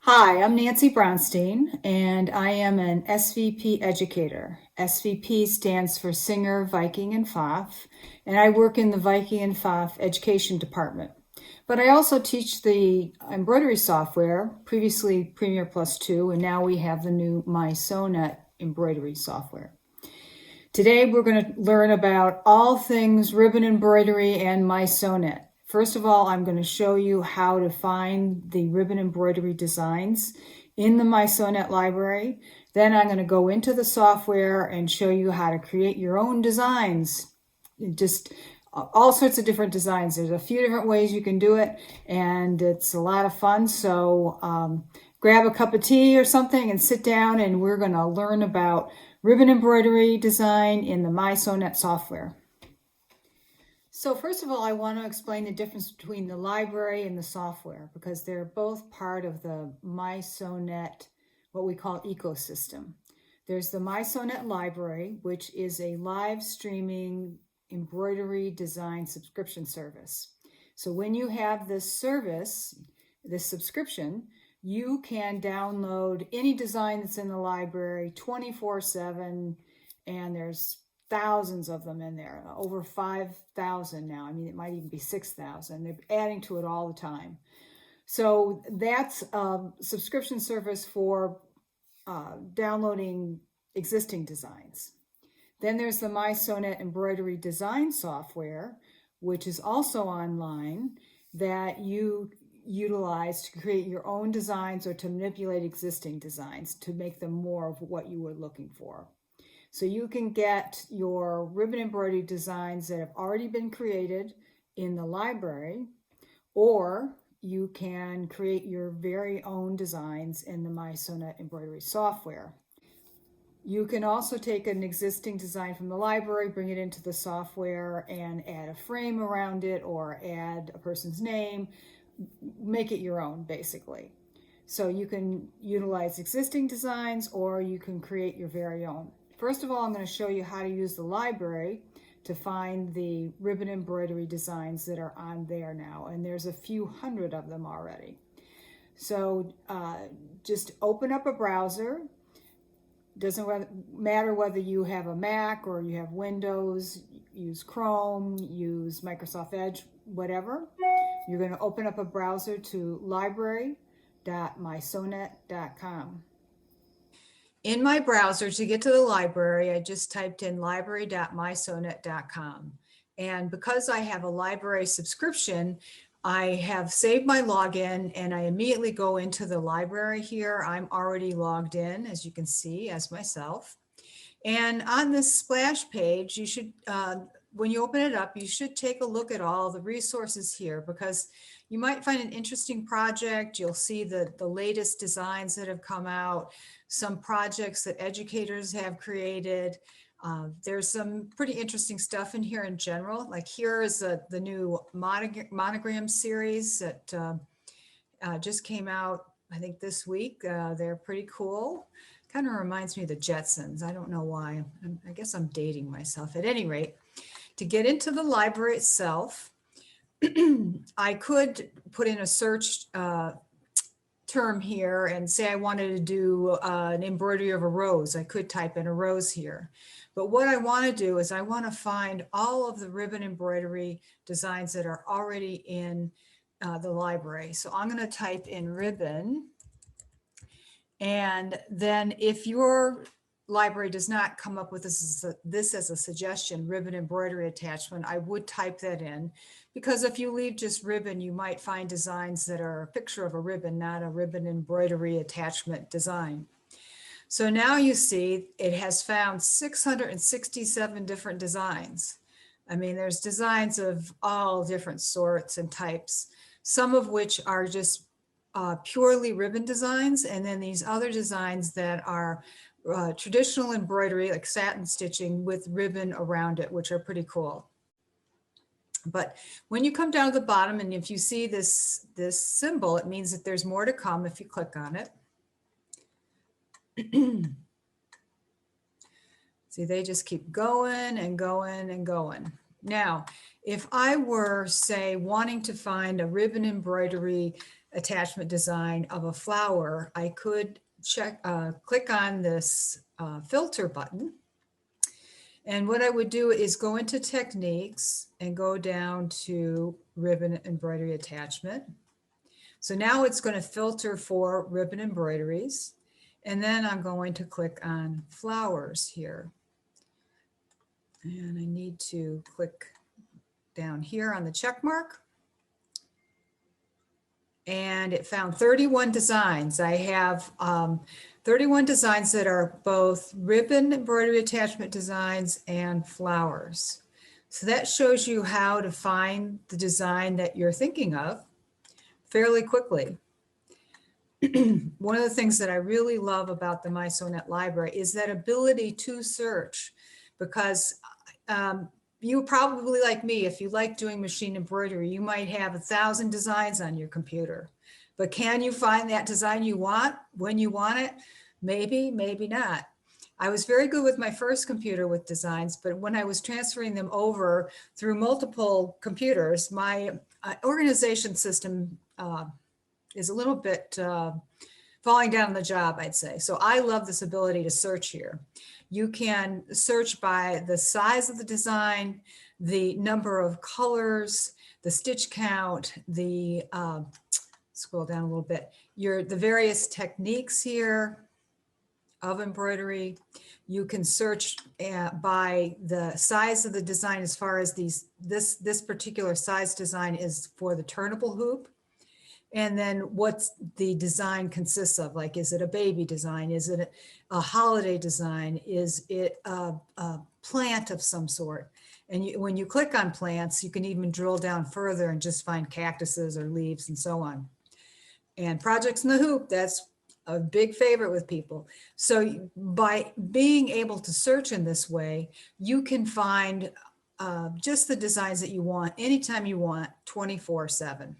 Hi, I'm Nancy Bronstein, and I am an SVP educator. SVP stands for Singer, Viking, and Pfaff, and I work in the Viking and Pfaff education department. But I also teach the embroidery software, previously Premier Plus 2, and now we have the new mySewNet embroidery software. Today we're going to learn about all things ribbon embroidery and mySewNet. First of all, I'm going to show you how to find the ribbon embroidery designs in the mySewNet library. Then I'm going to go into the software and show you how to create your own designs. Just all sorts of different designs. There's a few different ways you can do it, and it's a lot of fun. So grab a cup of tea or something and sit down, and we're going to learn about ribbon embroidery design in the mySewNet software. So first of all, I want to explain the difference between the library and the software because they're both part of the mySewNet, what we call ecosystem. There's the mySewNet library, which is a live streaming embroidery design subscription service. So when you have this service, this subscription, you can download any design that's in the library 24/7, and there's thousands of them in there, over 5,000 now. I mean, it might even be 6,000. They're adding to it all the time. So that's a subscription service for downloading existing designs. Then there's the mySewNet embroidery design software, which is also online, that you utilize to create your own designs or to manipulate existing designs to make them more of what you were looking for. So you can get your ribbon embroidery designs that have already been created in the library, or you can create your very own designs in the mySewNet embroidery software. You can also take an existing design from the library, bring it into the software, and add a frame around it or add a person's name, make it your own, basically. So you can utilize existing designs or you can create your very own. First of all, I'm going to show you how to use the library to find the ribbon embroidery designs that are on there now, and there's a few hundred of them already. So just open up a browser. Doesn't matter whether you have a Mac or you have Windows, use Chrome, use Microsoft Edge, whatever. You're going to open up a browser to library.mysewnet.com. In my browser, to get to the library, I just typed in library.mysewnet.com. And because I have a library subscription, I have saved my login and I immediately go into the library here. I'm already logged in, as you can see, as myself. And on this splash page, you should, when you open it up, you should take a look at all the resources here because you might find an interesting project. You'll see the latest designs that have come out, some projects that educators have created. There's some pretty interesting stuff in here in general. Like here is the new monogram series that just came out, I think this week. They're pretty cool. Kind of reminds me of the Jetsons. I don't know why. I guess I'm dating myself. At any rate, to get into the library itself, I could put in a search term here and say I wanted to do an embroidery of a rose. I could type in a rose here. But what I want to do is I want to find all of the ribbon embroidery designs that are already in the library. So I'm going to type in ribbon. And then if your library does not come up with this as a suggestion, ribbon embroidery attachment, I would type that in, because if you leave just ribbon, you might find designs that are a picture of a ribbon, not a ribbon embroidery attachment design. So now you see it has found 667 different designs. I mean, there's designs of all different sorts and types, some of which are just purely ribbon designs, and then these other designs that are traditional embroidery, like satin stitching with ribbon around it, which are pretty cool. But when you come down to the bottom, and if you see this symbol, it means that there's more to come if you click on it. See, they just keep going and going and going. Now, if I were, say, wanting to find a ribbon embroidery attachment design of a flower, I could click on this filter button. And what I would do is go into techniques and go down to ribbon embroidery attachment. So now it's going to filter for ribbon embroideries. And then I'm going to click on flowers here. And I need to click down here on the check mark. And it found 31 designs. I have 31 designs that are both ribbon embroidery attachment designs and flowers. So that shows you how to find the design that you're thinking of fairly quickly. One of the things that I really love about the mySewNet library is that ability to search, because you probably, like me, if you like doing machine embroidery, you might have 1,000 designs on your computer, but can you find that design you want when you want it? Maybe, maybe not. I was very good with my first computer with designs, but when I was transferring them over through multiple computers, my organization system is a little bit falling down on the job, I'd say. So I love this ability to search here. You can search by the size of the design, the number of colors, the stitch count, the, scroll down a little bit, the various techniques here of embroidery. You can search by the size of the design as far as this particular size design is for the turnable hoop. And then what the design consists of, like, is it a baby design? Is it a holiday design? Is it a plant of some sort? And when you click on plants, you can even drill down further and just find cactuses or leaves and so on. And projects in the hoop, that's a big favorite with people. So by being able to search in this way, you can find just the designs that you want anytime you want, 24/7.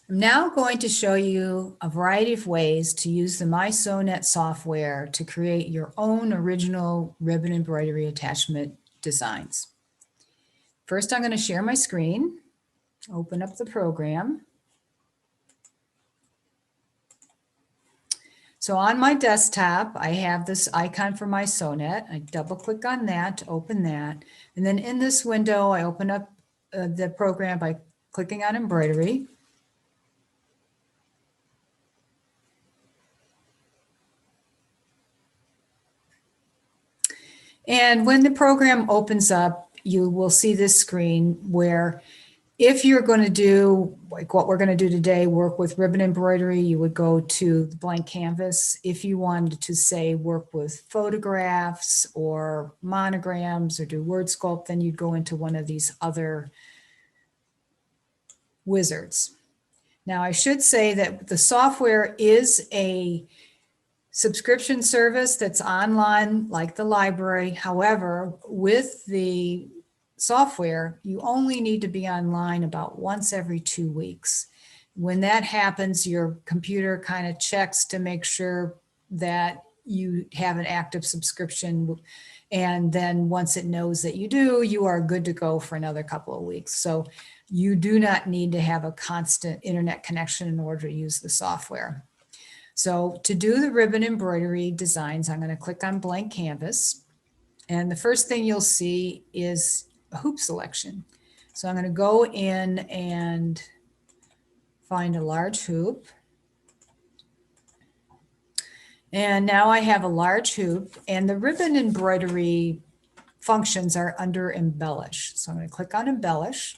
I'm now going to show you a variety of ways to use the mySewNet software to create your own original ribbon embroidery attachment designs. First, I'm going to share my screen, open up the program. So on my desktop, I have this icon for mySewNet. I double click on that to open that. And then in this window, I open up the program by clicking on embroidery. And when the program opens up, you will see this screen where if you're going to do, like what we're going to do today, work with ribbon embroidery, you would go to the blank canvas. If you wanted to, say, work with photographs or monograms or do word sculpt, then you'd go into one of these other wizards. Now, I should say that the software is a subscription service that's online like the library. However, with the software, you only need to be online about once every 2 weeks. When that happens, your computer kind of checks to make sure that you have an active subscription. And then once it knows that you do, you are good to go for another couple of weeks. So you do not need to have a constant internet connection in order to use the software. So to do the ribbon embroidery designs, I'm going to click on blank canvas. And the first thing you'll see is a hoop selection. So I'm going to go in and find a large hoop. And now I have a large hoop, and the ribbon embroidery functions are under Embellish. So I'm going to click on Embellish.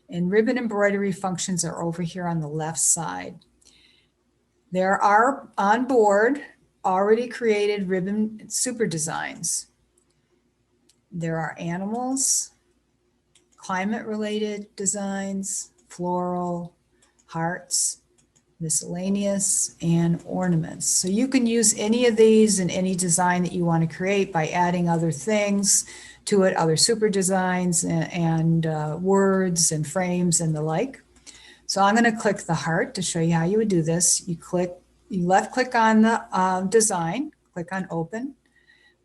And ribbon embroidery functions are over here on the left side. There are on board already created ribbon super designs. There are animals, climate related designs, floral, hearts, miscellaneous, and ornaments. So you can use any of these in any design that you want to create by adding other things to it, other super designs and words and frames and the like. So I'm going to click the heart to show you how you would do this. You left click on the design, click on open,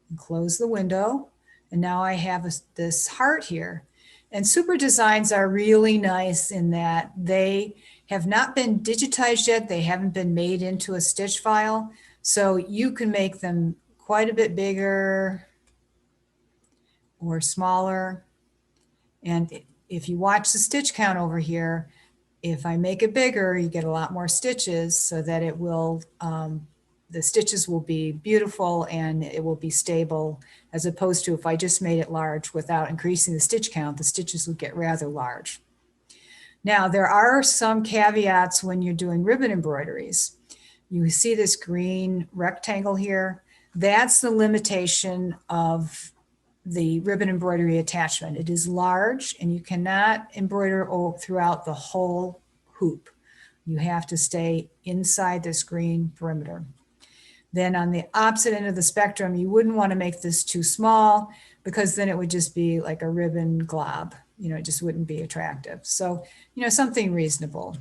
and close the window. And now I have this heart here. And super designs are really nice in that they have not been digitized yet. They haven't been made into a stitch file. So you can make them quite a bit bigger or smaller. And if you watch the stitch count over here, if I make it bigger, you get a lot more stitches so that it will, the stitches will be beautiful and it will be stable, as opposed to if I just made it large without increasing the stitch count, the stitches would get rather large. Now, there are some caveats when you're doing ribbon embroideries. You see this green rectangle here. That's the limitation of the ribbon embroidery attachment. It is large and you cannot embroider throughout the whole hoop. You have to stay inside this green perimeter. Then on the opposite end of the spectrum, you wouldn't want to make this too small because then it would just be like a ribbon glob. It just wouldn't be attractive. So, something reasonable.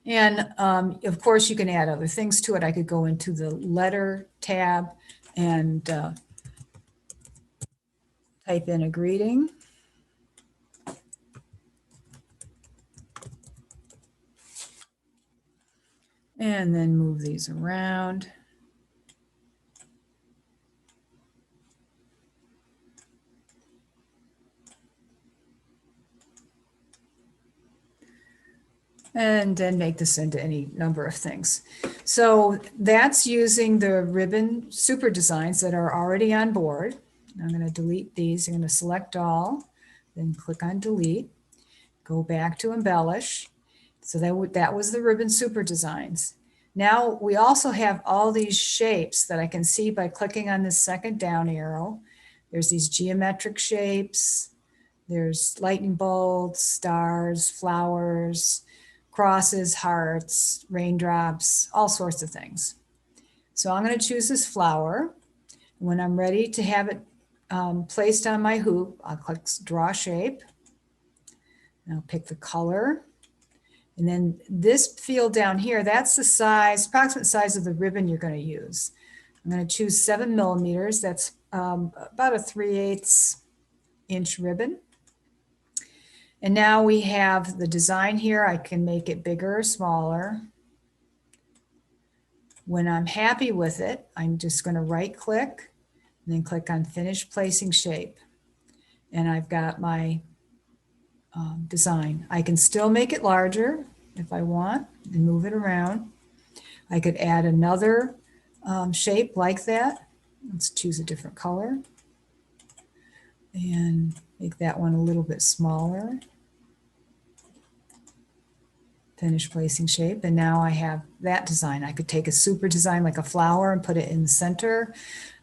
And of course, you can add other things to it. I could go into the letter tab and type in a greeting. And then move these around. And then make this into any number of things. So that's using the ribbon super designs that are already on board. I'm going to delete these. I'm going to select all, then click on delete, go back to embellish. So that was the ribbon super designs. Now we also have all these shapes that I can see by clicking on this second down arrow. There's these geometric shapes. There's lightning bolts, stars, flowers, crosses, hearts, raindrops, all sorts of things. So I'm going to choose this flower. When I'm ready to have it placed on my hoop, I'll click draw shape. And I'll pick the color. And then this field down here, that's the size, approximate size of the ribbon you're going to use. I'm going to choose 7 millimeters. That's about a 3/8 inch ribbon. And now we have the design here. I can make it bigger or smaller. When I'm happy with it, I'm just going to right click and then click on Finish Placing Shape. And I've got my design. I can still make it larger if I want and move it around. I could add another shape like that. Let's choose a different color and make that one a little bit smaller. Finish placing shape. And now I have that design. I could take a super design like a flower and put it in the center.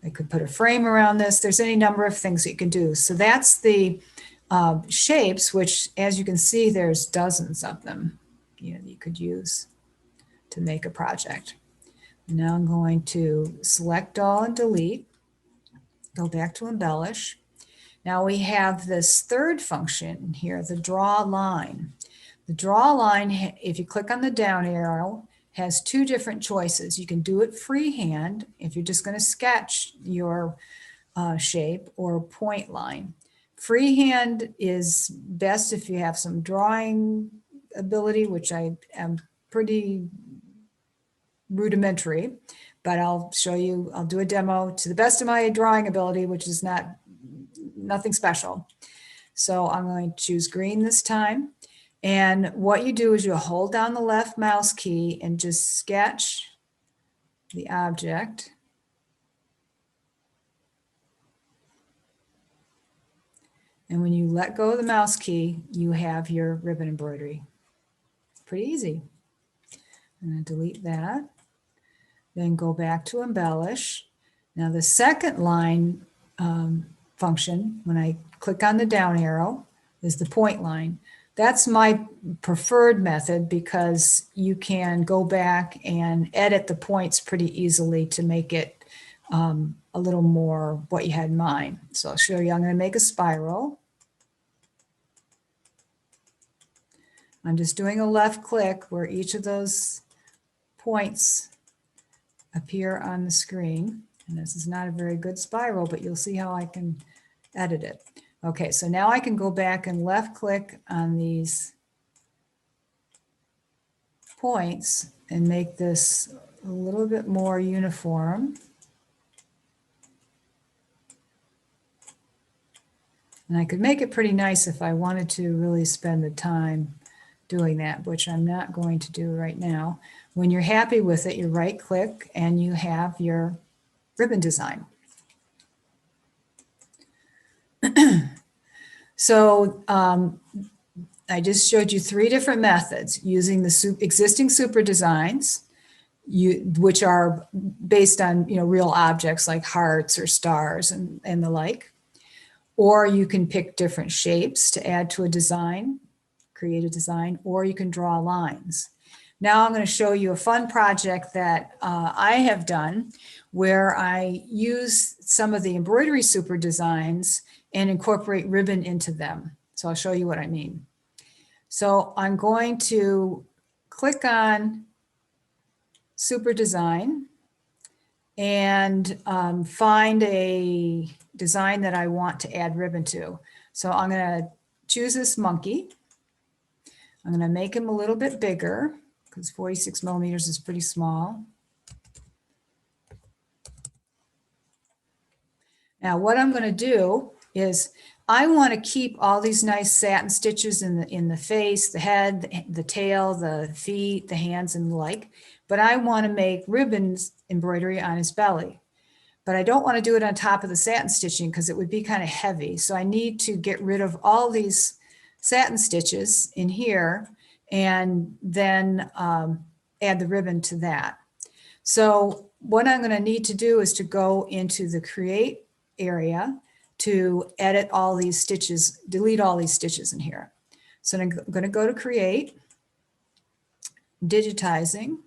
I could put a frame around this. There's any number of things that you can do. So that's the shapes, which, as you can see, there's dozens of them you could use to make a project. And now I'm going to select all and delete, go back to embellish. Now we have this third function here, the draw line. The draw line, if you click on the down arrow, has two different choices. You can do it freehand if you're just going to sketch your shape, or point line. Freehand is best if you have some drawing ability, which I am pretty rudimentary, but I'll show you, I'll do a demo to the best of my drawing ability, which is nothing special. So I'm going to choose green this time. And what you do is you hold down the left mouse key and just sketch the object. And when you let go of the mouse key, you have your ribbon embroidery. Pretty easy. I'm going to delete that. Then go back to embellish. Now the second line function, when I click on the down arrow, is the point line. That's my preferred method because you can go back and edit the points pretty easily to make it a little more what you had in mind. So I'll show you, I'm going to make a spiral. I'm just doing a left click where each of those points appear on the screen. And this is not a very good spiral, but you'll see how I can edit it. Okay, so now I can go back and left click on these points and make this a little bit more uniform. And I could make it pretty nice if I wanted to really spend the time doing that, which I'm not going to do right now. When you're happy with it, you right click and you have your ribbon design. So I just showed you 3 different methods using the existing super designs, which are based on real objects like hearts or stars and the like. Or you can pick different shapes to add to a design, create a design, or you can draw lines. Now I'm going to show you a fun project that I have done where I use some of the embroidery super designs and incorporate ribbon into them. So I'll show you what I mean. So I'm going to click on super design and find a design that I want to add ribbon to. So I'm going to choose this monkey. I'm going to make him a little bit bigger because 46 millimeters is pretty small. Now what I'm going to do is I want to keep all these nice satin stitches in the face, the head, the tail, the feet, the hands, and the like, but I want to make ribbons embroidery on his belly. But I don't want to do it on top of the satin stitching because it would be kind of heavy. So I need to get rid of all these satin stitches in here and then add the ribbon to that. So what I'm going to need to do is to go into the create area to edit all these stitches, delete all these stitches in here. So I'm going to go to create, digitizing.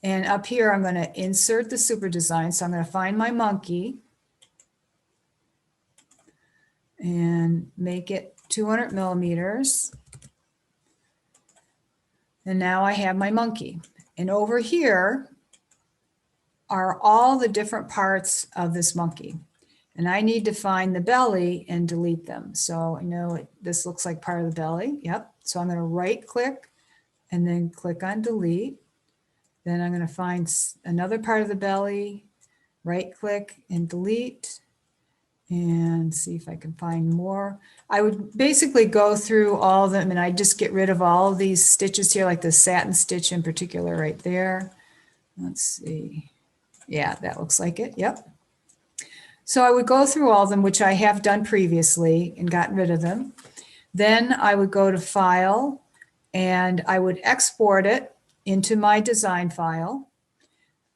And up here, I'm going to insert the super design. So I'm going to find my monkey and make it 200 millimeters. And now I have my monkey. And over here are all the different parts of this monkey. And I need to find the belly and delete them. So I know this looks like part of the belly. Yep. So I'm going to right click and then click on delete. Then I'm going to find another part of the belly, right click and delete, and see if I can find more. I would basically go through all of them and I just get rid of all of these stitches here, like the satin stitch in particular right there. Let's see. Yeah, that looks like it. Yep. So I would go through all of them, which I have done previously and gotten rid of them. Then I would go to File and I would export it into my design file.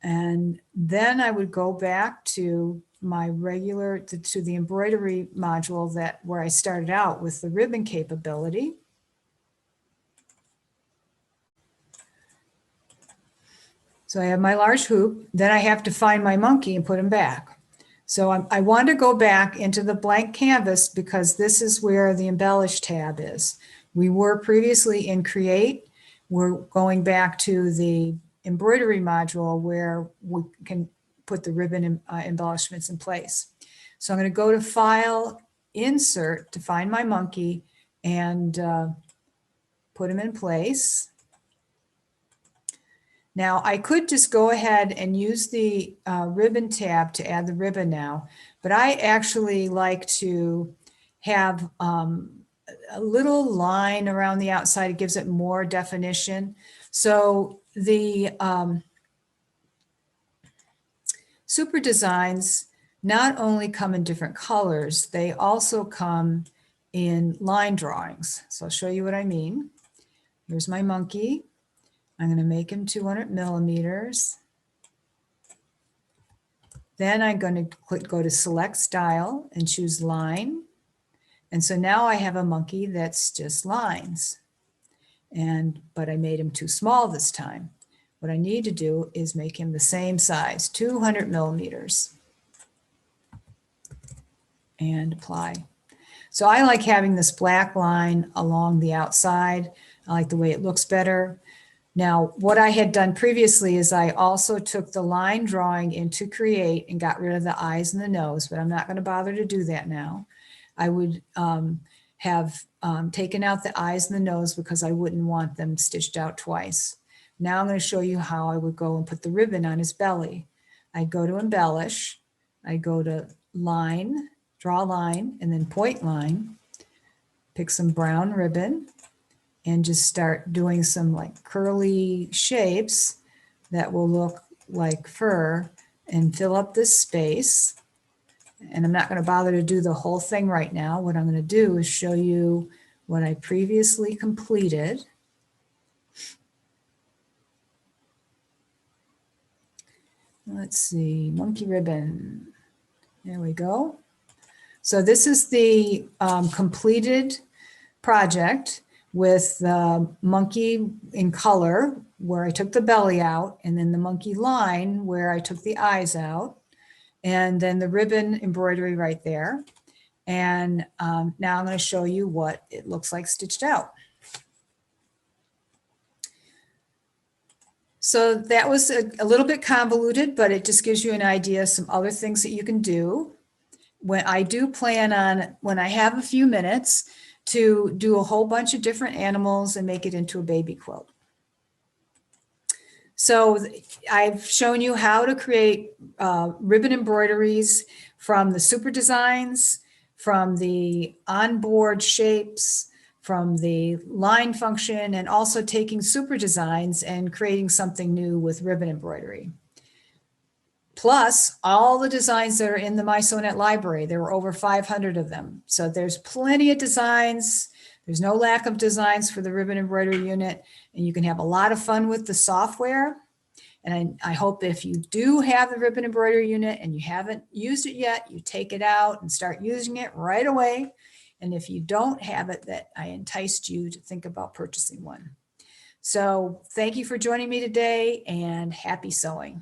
And then I would go back to my regular, to the embroidery module where I started out with the ribbon capability. So I have my large hoop, then I have to find my monkey and put him back. So I want to go back into the blank canvas because this is where the Embellish tab is. We were previously in Create. We're going back to the embroidery module where we can put the ribbon embellishments in place. So I'm going to go to File, Insert to find my monkey and put him in place. Now I could just go ahead and use the ribbon tab to add the ribbon now, but I actually like to have a little line around the outside. It gives it more definition. So the super designs not only come in different colors, they also come in line drawings. So I'll show you what I mean. Here's my monkey. I'm going to make him 200 millimeters. Then I'm going to go to select style and choose line. And so now I have a monkey that's just lines. But I made him too small this time. What I need to do is make him the same size, 200 millimeters. And apply. So I like having this black line along the outside. I like the way it looks better. Now, what I had done previously is I also took the line drawing into Create and got rid of the eyes and the nose, but I'm not going to bother to do that now. I would have taken out the eyes and the nose because I wouldn't want them stitched out twice. Now I'm going to show you how I would go and put the ribbon on his belly. I go to Embellish, I go to Line, Draw Line, and then Point Line, pick some brown ribbon, and just start doing some like curly shapes that will look like fur and fill up this space. And I'm not going to bother to do the whole thing right now. What I'm going to do is show you what I previously completed. Let's see, monkey ribbon. There we go. So this is the completed project with the monkey in color where I took the belly out, and then the monkey line where I took the eyes out, and then the ribbon embroidery right there. And now I'm going to show you what it looks like stitched out. So that was a little bit convoluted, but it just gives you an idea of some other things that you can do. When I do plan on, when I have a few minutes, to do a whole bunch of different animals and make it into a baby quilt. So I've shown you how to create ribbon embroideries from the super designs, from the onboard shapes, from the line function, and also taking super designs and creating something new with ribbon embroidery. Plus all the designs that are in the mySewNet library. There were over 500 of them. So there's plenty of designs. There's no lack of designs for the ribbon embroidery unit, and you can have a lot of fun with the software. And I hope if you do have the ribbon embroidery unit and you haven't used it yet, you take it out and start using it right away. And if you don't have it, that I enticed you to think about purchasing one. So thank you for joining me today, and happy sewing.